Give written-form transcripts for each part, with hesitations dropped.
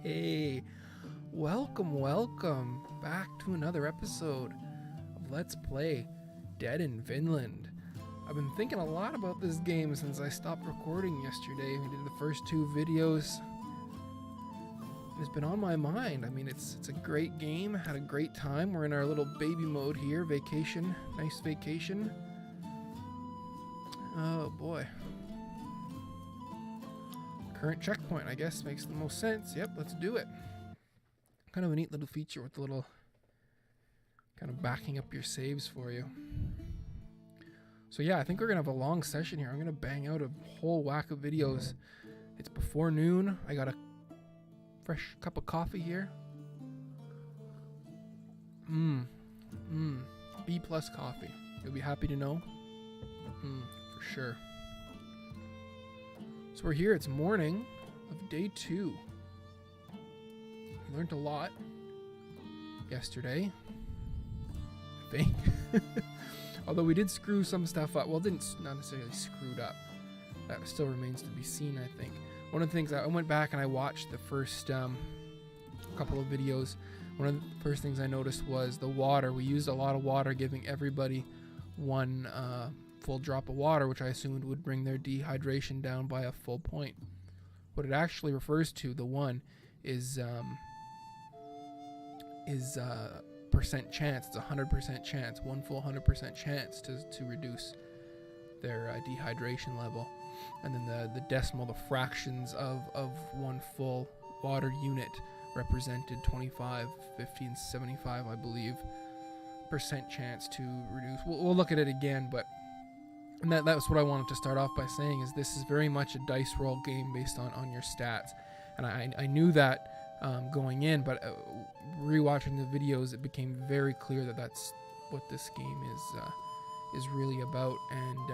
Hey, welcome back to another episode of Let's Play Dead in Vinland. I've been thinking a lot about this game since I stopped recording yesterday. We did the first two videos. It's been on my mind. I mean, it's a great game. Had a great time. We're in our little baby mode here. Vacation. Nice vacation. Oh boy. Current checkpoint, I guess, makes the most sense. Yep, let's do it. Kind of a neat little feature with the little kind of backing up your saves for you. So yeah, I think we're gonna have a long session here. I'm gonna bang out a whole whack of videos. It's before noon. I got a fresh cup of coffee here. B+ coffee. You'll be happy to know. For sure. So we're here, it's morning of day 2. We learned a lot yesterday, I think. Although we did screw some stuff up. Well, not necessarily screwed up. That still remains to be seen, I think. One of the things, I went back and I watched the first couple of videos. One of the first things I noticed was the water. We used a lot of water, giving everybody one full drop of water, which I assumed would bring their dehydration down by a full point. What it actually refers to, the one, is percent chance. It's 100% chance, one full 100% chance to reduce their dehydration level. And then the decimal, the fractions of one full water unit represented 25, 50, and 75, I believe, percent chance to reduce. We'll look at it again, but and that was what I wanted to start off by saying, is this is very much a dice roll game based on your stats. And I knew that going in, but rewatching the videos, it became very clear that that's what this game is really about. And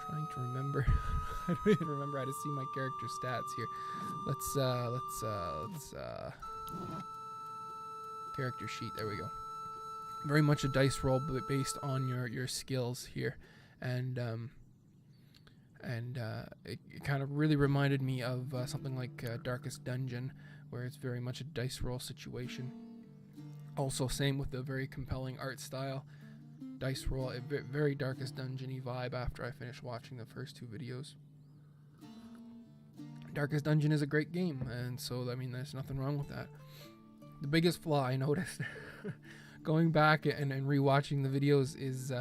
trying to remember. I don't even remember how to see my character stats here. Let's character sheet. There we go. Very much a dice roll, but based on your skills here, and it kind of really reminded me of something like Darkest Dungeon, where it's very much a dice roll situation. Also, same with the very compelling art style. Dice roll, a very Darkest Dungeon-y vibe after I finished watching the first two videos. Darkest Dungeon is a great game, and so, I mean, there's nothing wrong with that. The biggest flaw I noticed going back and rewatching the videos is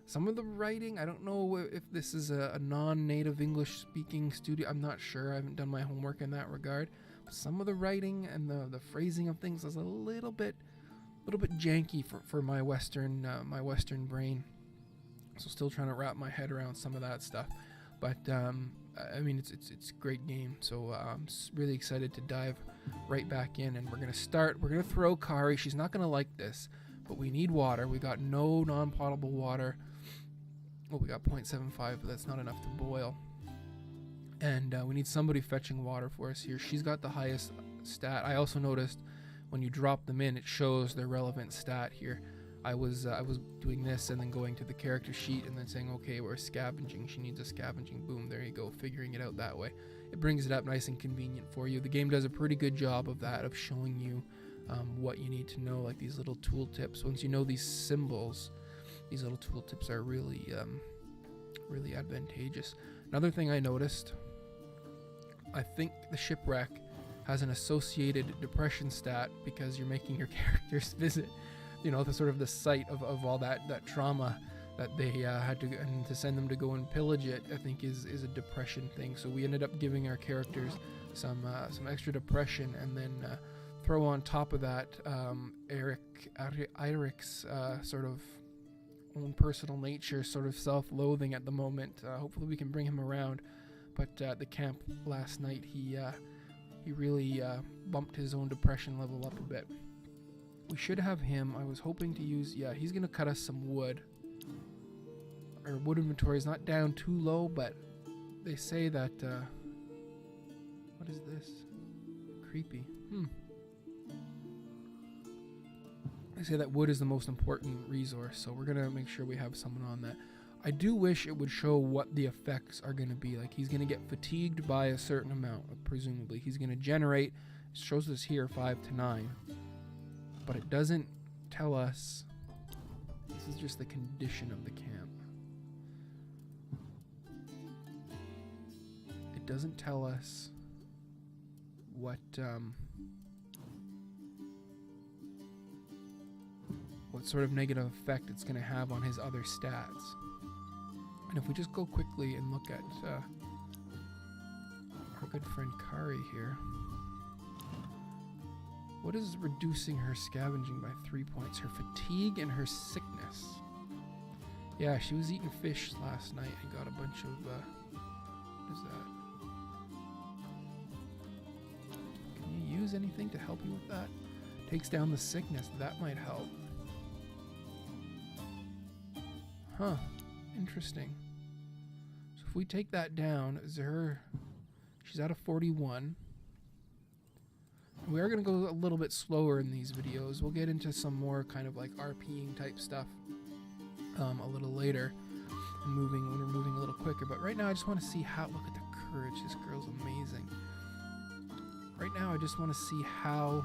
some of the writing. I don't know if this is a non-native English-speaking studio. I'm not sure. I haven't done my homework in that regard. But some of the writing and the phrasing of things is a little bit janky for my Western brain. So still trying to wrap my head around some of that stuff. But I mean, it's a great game. So I'm really excited to dive right back in, and we're gonna throw Kari. She's not gonna like this, but we need water. We got no non-potable water. Well, we got 0.75, but that's not enough to boil. And we need somebody fetching water for us here. She's got the highest stat. I also noticed when you drop them in, it shows their relevant stat here. I was doing this and then going to the character sheet and then saying, okay, we're scavenging. She needs a scavenging. Boom, there you go. Figuring it out that way. It brings it up nice and convenient for you. The game does a pretty good job of that, of showing you what you need to know, like these little tooltips. Once you know these symbols, these little tooltips are really advantageous. Another thing I noticed, I think the shipwreck has an associated depression stat because you're making your characters visit, the sort of the site of all that trauma that they had to, and to send them to go and pillage it, I think is a depression thing. So we ended up giving our characters some extra depression, and then throw on top of that Eirik's sort of own personal nature, sort of self-loathing at the moment. Hopefully we can bring him around. But at the camp last night, he really bumped his own depression level up a bit. We should have him. I was hoping to use, he's going to cut us some wood. Our wood inventory is not down too low, but they say that, what is this? Creepy. They say that wood is the most important resource, so we're going to make sure we have someone on that. I do wish it would show what the effects are going to be. Like, he's going to get fatigued by a certain amount, presumably. He's going to generate, it shows us here, 5 to 9. But it doesn't tell us, this is just the condition of the camp. It doesn't tell us what sort of negative effect it's going to have on his other stats. And if we just go quickly and look at our good friend Kari here, what is reducing her scavenging by 3 points? Her fatigue and her sickness. Yeah, she was eating fish last night and got a bunch of what is that? Can you use anything to help you with that? Takes down the sickness. That might help. Huh. Interesting. So if we take that down, she's at a 41. We are going to go a little bit slower in these videos. We'll get into some more kind of like RPing type stuff a little later, and when we're moving a little quicker. But right now I just want to see how, look at the courage. This girl's amazing. Right now I just want to see how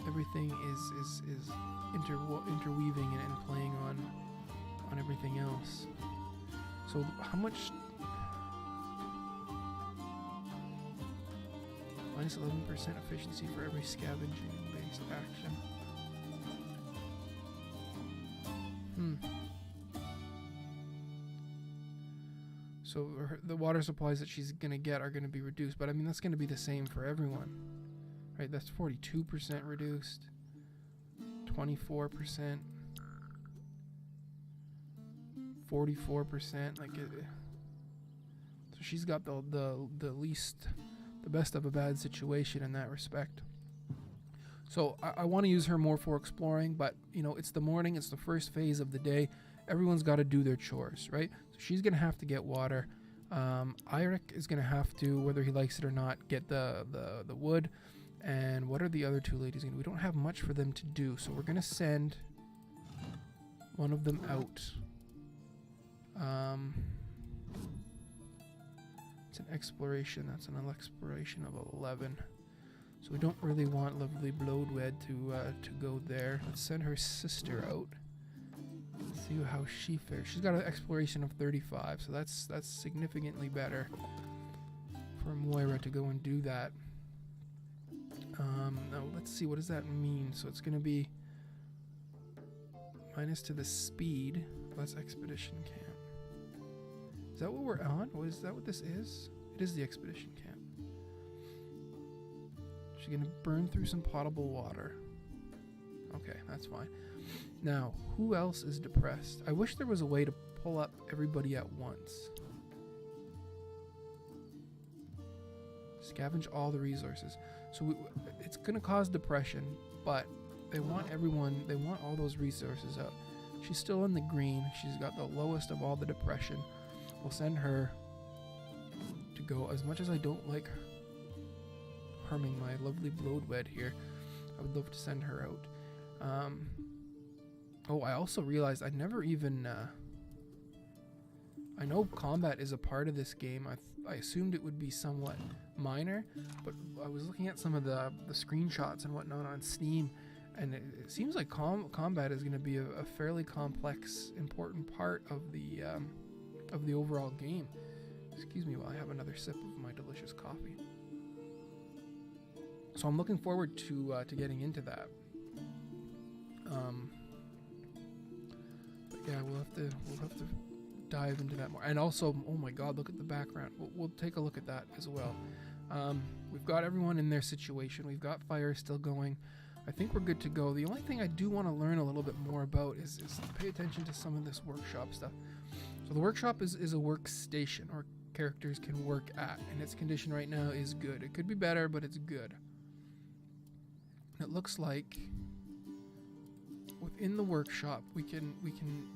everything is interweaving and playing on everything else. So how much? Minus 11% efficiency for every scavenging based action. So the water supplies that she's gonna get are gonna be reduced, but I mean that's gonna be the same for everyone, right? That's 42% reduced, 24%, 44%. Like it. So she's got the least. The best of a bad situation in that respect. So I want to use her more for exploring, but you know, it's the morning, it's the first phase of the day. Everyone's got to do their chores, right? So she's gonna have to get water. Eirik is gonna have to, whether he likes it or not, get the wood. And what are the other two ladies gonna do? We don't have much for them to do, so we're gonna send one of them out. It's an exploration. That's an exploration of 11. So we don't really want lovely Bloodwed to go there. Let's send her sister out. Let's see how she fares. She's got an exploration of 35, so that's significantly better for Moira to go and do that. Now let's see, what does that mean? So it's going to be minus to the speed. That's expedition camp. Is that what we're on? Is that what this is? It is the expedition camp. She's gonna burn through some potable water. Okay, that's fine. Now, who else is depressed? I wish there was a way to pull up everybody at once. Scavenge all the resources. So it's gonna cause depression, but they want everyone, they want all those resources out. She's still in the green. She's got the lowest of all the depression. We'll send her to go. As much as I don't like harming my lovely Bloodwed here, I would love to send her out. Oh, I also realized I never even... I know combat is a part of this game. I assumed it would be somewhat minor, but I was looking at some of the screenshots and whatnot on Steam, and it seems like combat is going to be a fairly complex, important part of the overall game. Excuse me while I have another sip of my delicious coffee. So I'm looking forward to getting into that. But yeah, we'll have to dive into that more. And also, oh my God, look at the background. We'll take a look at that as well. We've got everyone in their situation. We've got fire still going. I think we're good to go. The only thing I do want to learn a little bit more about is pay attention to some of this workshop stuff. So the workshop is a workstation or characters can work at, and its condition right now is good. It could be better, but it's good. It looks like within the workshop we can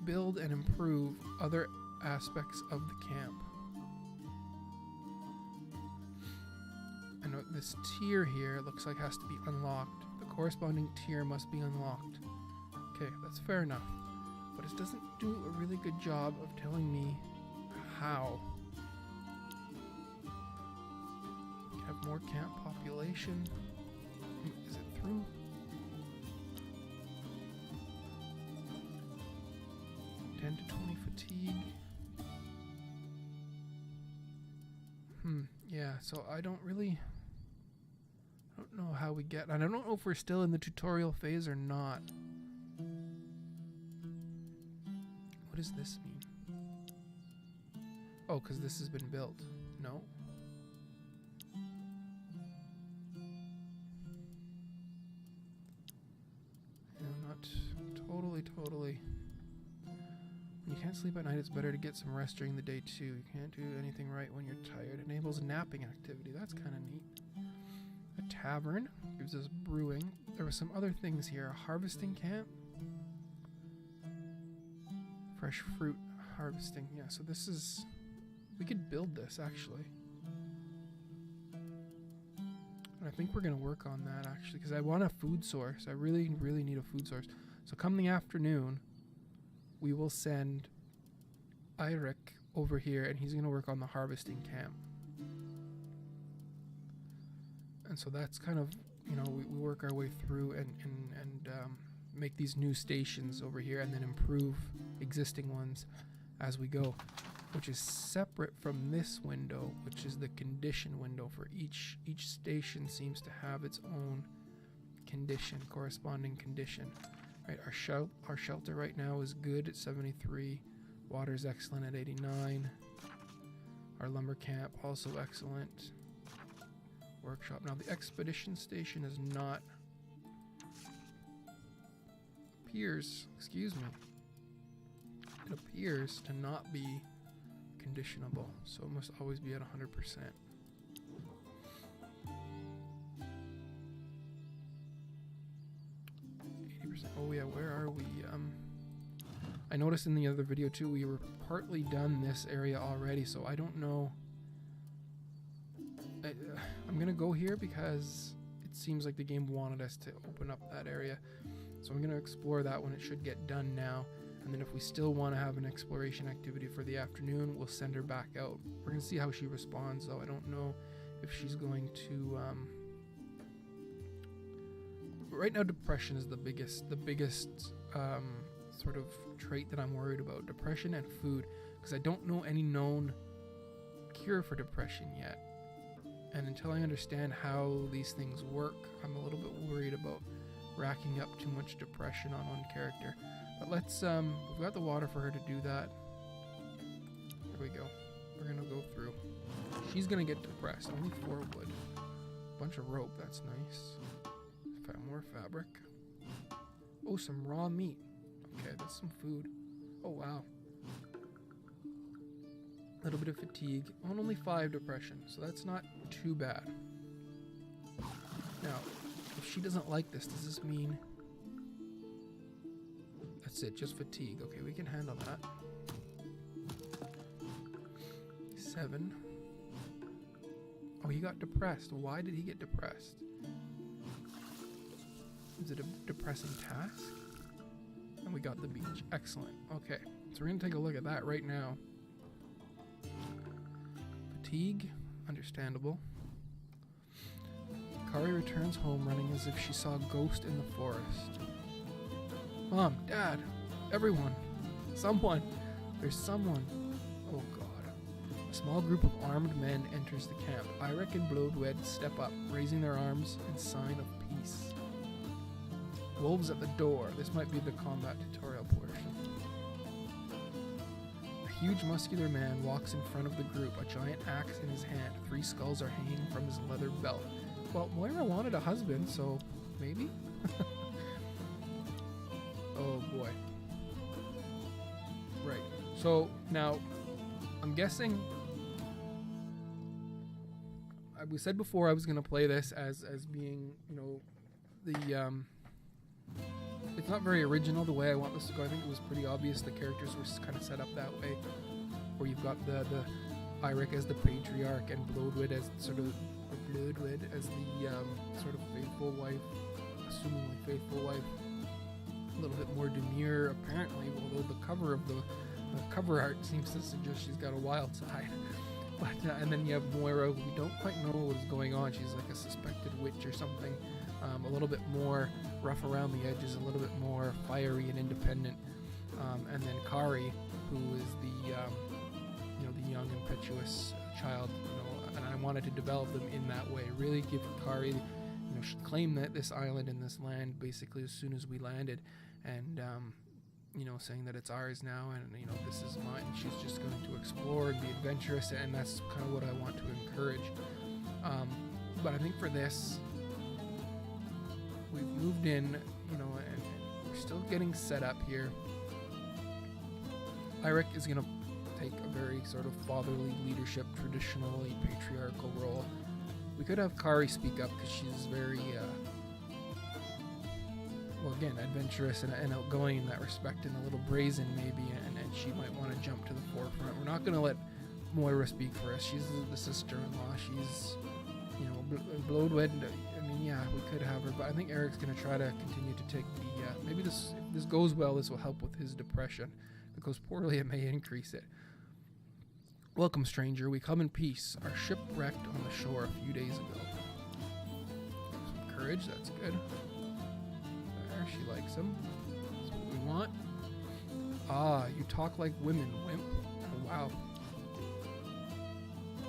build and improve other aspects of the camp. And this tier here looks like has to be unlocked. The corresponding tier must be unlocked. Okay, that's fair enough. But This doesn't do a really good job of telling me how. Have more camp population. Is it through? (10 to 20 fatigue. Yeah, so I don't know how we get, and I don't know if we're still in the tutorial phase or not. What does this mean? Oh, because this has been built. No. Totally. When you can't sleep at night, it's better to get some rest during the day too. You can't do anything right when you're tired. Enables napping activity. That's kind of neat. A tavern gives us brewing. There were some other things here. A harvesting camp. Fresh fruit harvesting. Yeah, so this is... We could build this, actually. And I think we're going to work on that, actually, because I want a food source. I really need a food source. So come the afternoon, we will send Eirik over here, and he's going to work on the harvesting camp. And so that's kind of, you know, we work our way through and make these new stations over here, and then improve existing ones as we go, which is separate from this window, which is the condition window. For each station seems to have its own condition, corresponding condition. Right, our shelter right now is good at 73. Water's excellent at 89. Our lumber camp also excellent. Workshop. Now the expedition station is not... excuse me. It appears to not be conditionable, so it must always be at 100%. Oh yeah, where are we? I noticed in the other video too, we were partly done this area already, so I don't know. I'm gonna go here because it seems like the game wanted us to open up that area. So I'm gonna explore that one. It should get done now. And then if we still want to have an exploration activity for the afternoon, we'll send her back out. We're gonna see how she responds though. I don't know if she's going to... Right now, depression is the biggest sort of trait that I'm worried about. Depression and food, because I don't know any known cure for depression yet. And until I understand how these things work, I'm a little bit worried about racking up too much depression on one character. But let's, we've got the water for her to do that. There we go. We're gonna go through. She's gonna get depressed. Only 4 wood. Bunch of rope, that's nice. More fabric. Oh, some raw meat. Okay, that's some food. Oh, wow. A little bit of fatigue. Oh, and only 5 depression, so that's not too bad. Now, if she doesn't like this, does this mean... That's it, just fatigue. Okay, we can handle that. 7. Oh, he got depressed. Why did he get depressed? Is it a depressing task? And we got the beach. Excellent. Okay, so we're going to take a look at that right now. Fatigue. Understandable. Kari returns home running as if she saw a ghost in the forest. Mom, Dad, everyone, someone. There's someone. Oh God. A small group of armed men enters the camp. Eirik and Blodwed step up, raising their arms in sign of peace. Wolves at the door. This might be the combat tutorial portion. A huge muscular man walks in front of the group, a giant axe in his hand. 3 skulls are hanging from his leather belt. Well, Moira wanted a husband, so maybe? Oh boy. Right. So now, I'm guessing... We said before I was going to play this as being, you know, the... It's not very original the way I want this to go. I think it was pretty obvious the characters were kind of set up that way, where you've got the Eirik as the patriarch and Blodwed as sort of the sort of faithful wife, assumingly faithful wife. a little bit more demure, apparently, although the cover of the cover art seems to suggest she's got a wild side. But and then you have Moira, who we don't quite know what is going on. She's like a suspected witch or something. A little bit more rough around the edges, a little bit more fiery and independent. And then Kari, who is the the young impetuous child. And I wanted to develop them in that way. Really give Kari, she claimed that this island and this land basically as soon as we landed, and saying that it's ours now, and this is mine. She's just going to explore and be adventurous, and that's kind of what I want to encourage. But I think for this, we've moved in, and we're still getting set up here. Eirik is going to take a very sort of fatherly leadership, traditionally patriarchal role. We could have Kari speak up because she's very, adventurous and outgoing in that respect, and a little brazen maybe, and she might want to jump to the forefront. We're not going to let Moira speak for us. She's the sister-in-law. She's, Bloodwed. I mean, yeah, we could have her, but I think Eric's going to try to continue to take the, maybe if this goes well, this will help with his depression. If it goes poorly, it may increase it. Welcome, stranger. We come in peace. Our ship wrecked on the shore a few days ago. Some courage, that's good. There, she likes him. That's what we want. Ah, you talk like women, wimp. Oh, wow.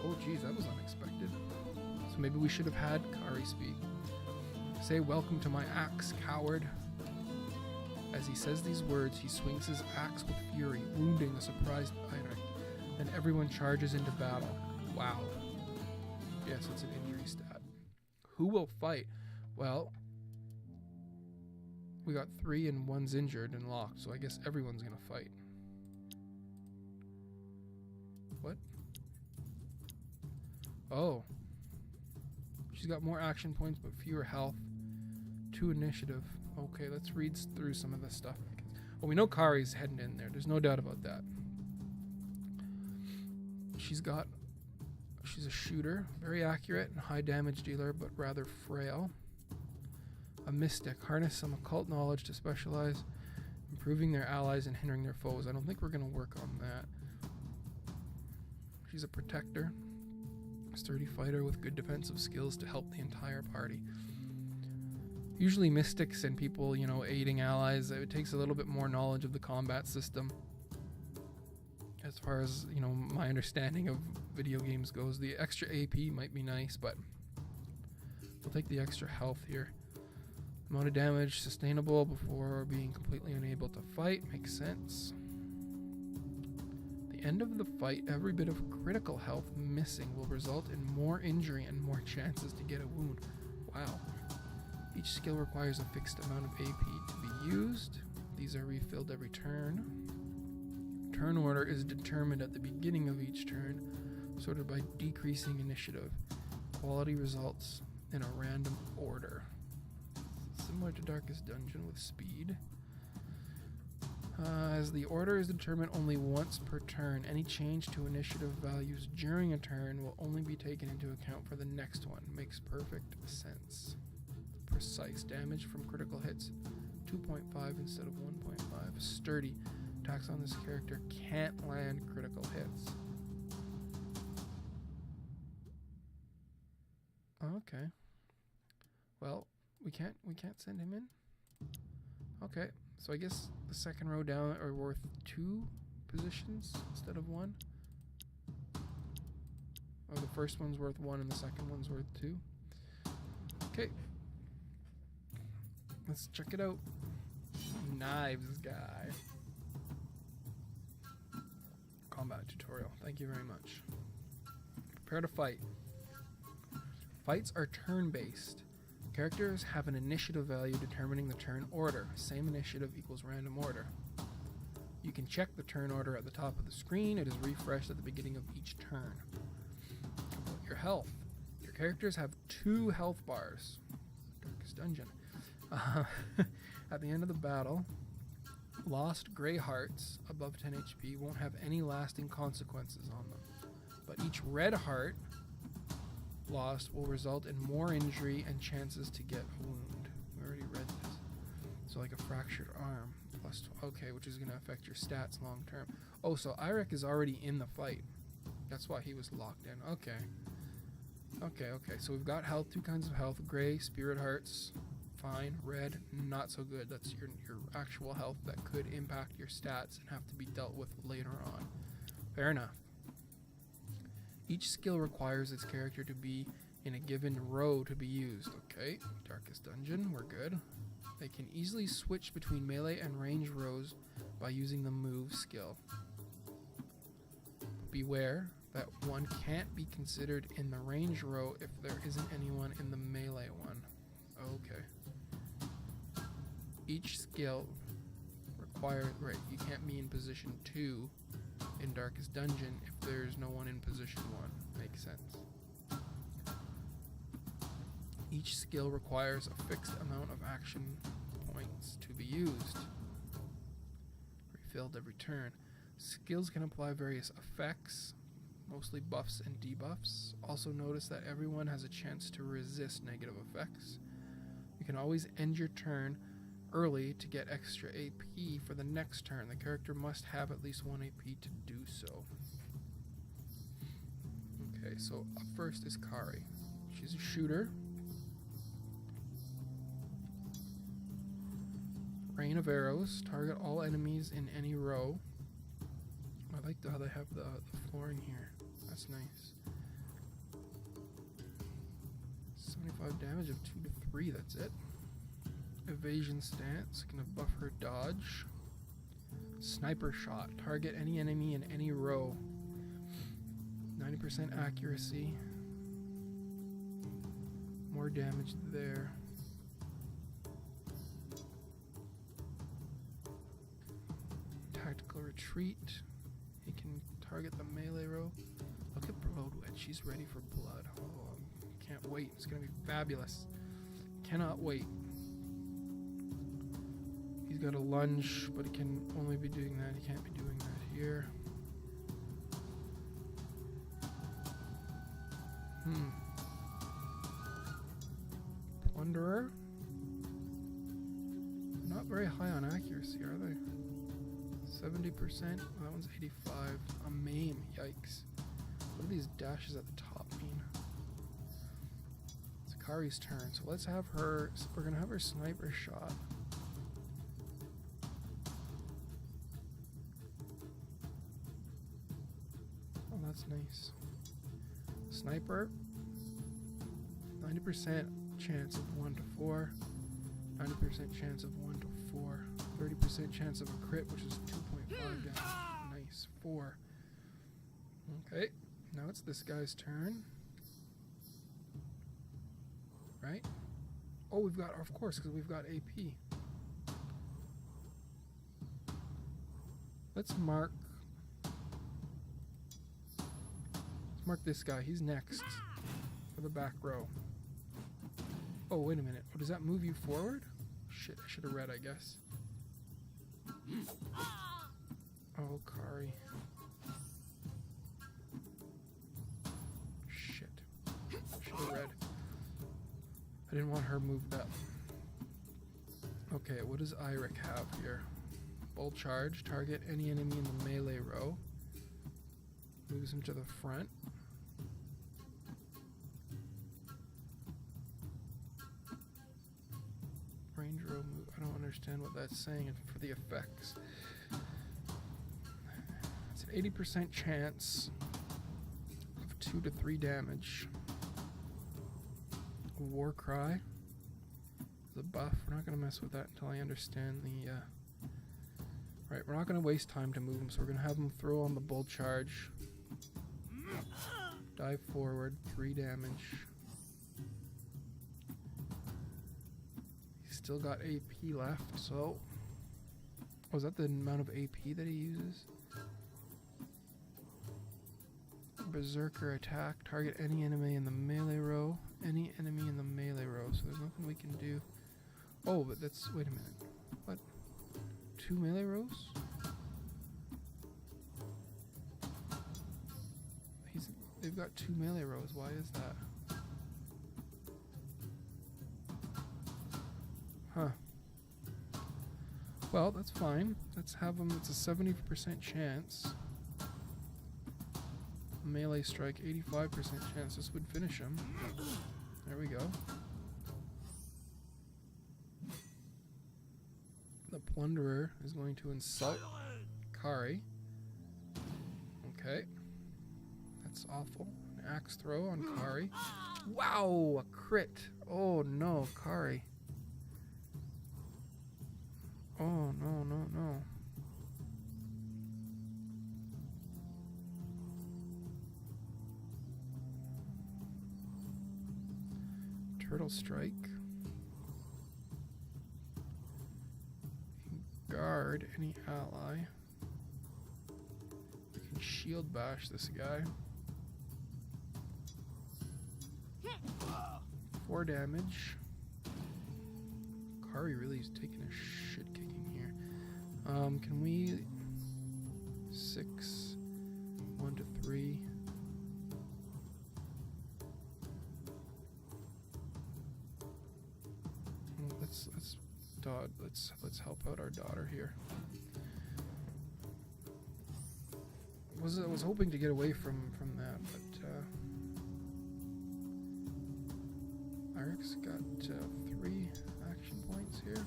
Oh, geez, that was unexpected. So maybe we should have had Kari speak. Say welcome to my axe, coward. As he says these words, he swings his axe with fury, wounding a surprised Eirik. Then everyone charges into battle. Wow. Yes, it's an injury stat. Who will fight? Well, we got 3 and 1's injured and locked, so I guess everyone's gonna fight. What? Oh. She's got more action points but fewer health. 2 initiative. Okay, let's read through some of this stuff. Well, we know Kari's heading in there. There's no doubt about that. She's a shooter, very accurate and high damage dealer, but rather frail. A mystic, harness some occult knowledge to specialize, improving their allies and hindering their foes. I don't think we're going to work on that. She's a protector, a sturdy fighter with good defensive skills to help the entire party. Usually mystics and people, aiding allies, it takes a little bit more knowledge of the combat system. As far as, my understanding of video games goes, the extra AP might be nice, but we'll take the extra health here. Amount of damage sustainable before being completely unable to fight makes sense. At the end of the fight, every bit of critical health missing will result in more injury and more chances to get a wound. Wow. Each skill requires a fixed amount of AP to be used. These are refilled every turn. Turn order is determined at the beginning of each turn, sorted by decreasing initiative. Quality results in a random order. Similar to Darkest Dungeon with speed. As the order is determined only once per turn, any change to initiative values during a turn will only be taken into account for the next one. Makes perfect sense. Precise damage from critical hits, 2.5 instead of 1.5. Sturdy. Attacks on this character can't land critical hits. Okay. Well, we can't send him in. Okay, so I guess the second row down are worth 2 positions instead of 1. Or the first one's worth 1 and the second one's worth 2. Okay. Let's check it out. Knives guy. Combat tutorial. Thank you very much. Prepare to fight. Fights are turn-based. Characters have an initiative value determining the turn order. Same initiative equals random order. You can check the turn order at the top of the screen. It is refreshed at the beginning of each turn. Your health. Your characters have 2 health bars. Darkest Dungeon. At the end of the battle, lost gray hearts above 10 HP won't have any lasting consequences on them, but each red heart lost will result in more injury and chances to get a wound. We already read this. So like a fractured arm plus okay, which is going to affect your stats long term. Oh, so Eirik is already in the fight. That's why he was locked in. Okay. Okay. So we've got health, 2 kinds of health. Gray, spirit hearts, fine. Red, not so good. That's your actual health that could impact your stats and have to be dealt with later on. Fair enough. Each skill requires its character to be in a given row to be used. Okay, Darkest Dungeon, we're good. They can easily switch between melee and range rows by using the move skill. Beware that one can't be considered in the range row if there isn't anyone in the melee one. Okay. Each skill requires, right, you can't be in position 2 in Darkest Dungeon if there's no one in position 1. Makes sense. Each skill requires a fixed amount of action points to be used. Refilled every turn. Skills can apply various effects, mostly buffs and debuffs. Also notice that everyone has a chance to resist negative effects. You can always end your turn early to get extra AP for the next turn. The character must have at least 1 AP to do so. Okay, so up first is Kari. She's a shooter. Rain of arrows. Target all enemies in any row. I like how they have the flooring here. That's nice. 75 damage of 2 to 3, that's it. Evasion stance, gonna buff her dodge. Sniper shot, target any enemy in any row. 90% accuracy. More damage there. Tactical retreat. He can target the melee row. Look at Blood Wedge, she's ready for blood. Oh, can't wait, it's gonna be fabulous. Cannot wait. He's got a lunge, but he can only be doing that. He can't be doing that here. Plunderer. Not very high on accuracy, are they? 70%. That one's 85. A maim. Yikes. What do these dashes at the top mean? It's Kari's turn, so let's have her. We're gonna have her sniper shot. Oh, that's nice. Sniper. 90% chance of 1 to 4. 90% chance of 1 to 4. 30% chance of a crit, which is 2.5 damage. Nice. 4. Okay. Now it's this guy's turn. Right? Oh, we've got, of course, because we've got AP. Let's mark this guy. He's next for the back row. Oh, wait a minute. Oh, does that move you forward? Shit, I should have read, I guess. Oh, Kari. Shit. Should have read. I didn't want her moved up. Okay, what does Eirik have here? Bold charge. Target any enemy in the melee row. Moves him to the front. Range row move. I don't understand what that's saying for the effects. It's an 80% chance of 2 to 3 damage. War cry. The buff. We're not going to mess with that until I understand the... Right, we're not going to waste time to move him, so we're going to have him throw on the bold charge. Dive forward. 3 damage. Still got AP left, so... Oh, is that the amount of AP that he uses? Berserker attack. Target any enemy in the melee row. Any enemy in the melee row, so there's nothing we can do. Oh, but that's... Wait a minute. What? 2 melee rows? They've got 2 melee rows. Why is that? Huh. Well, that's fine. Let's have him. It's a 70% chance. Melee strike, 85% chance. This would finish him. There we go. The plunderer is going to insult Kari. Okay. That's awful. An axe throw on Kari. Wow, a crit. Oh no, Kari. Oh no, no, no. Turtle strike. Guard any ally. We can shield bash this guy. 4 damage. Kari really is taking a shit kicking here. Can we 6 1 to 3. Let's help out our daughter here. I was hoping to get away from that, but Eirik's got 3 action points here.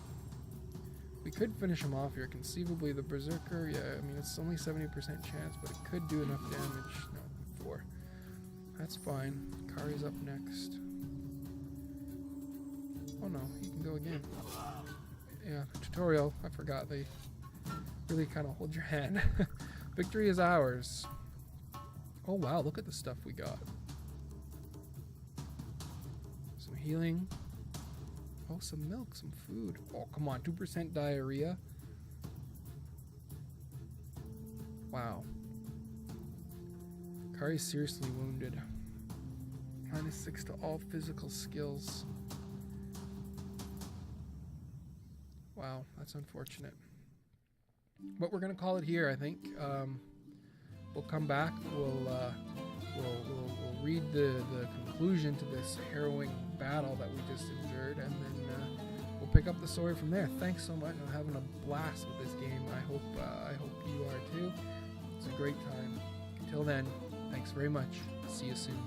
We could finish him off here. Conceivably, the Berserker. Yeah, I mean it's only 70% chance, but it could do enough damage. No, 4. That's fine. Kari's up next. Oh no, he can go again. Yeah, tutorial. I forgot. They really kind of hold your hand. Victory is ours. Oh wow, look at the stuff we got. Some healing. Oh, some milk, some food. Oh, come on. 2% diarrhea. Wow. Kari's seriously wounded. -6 to all physical skills. Wow, that's unfortunate. But we're gonna call it here, I think. We'll come back. We'll read the conclusion to this harrowing battle that we just endured, and then we'll pick up the story from there. Thanks so much. I'm having a blast with this game. I hope you are too. It's a great time. Until then, thanks very much. See you soon.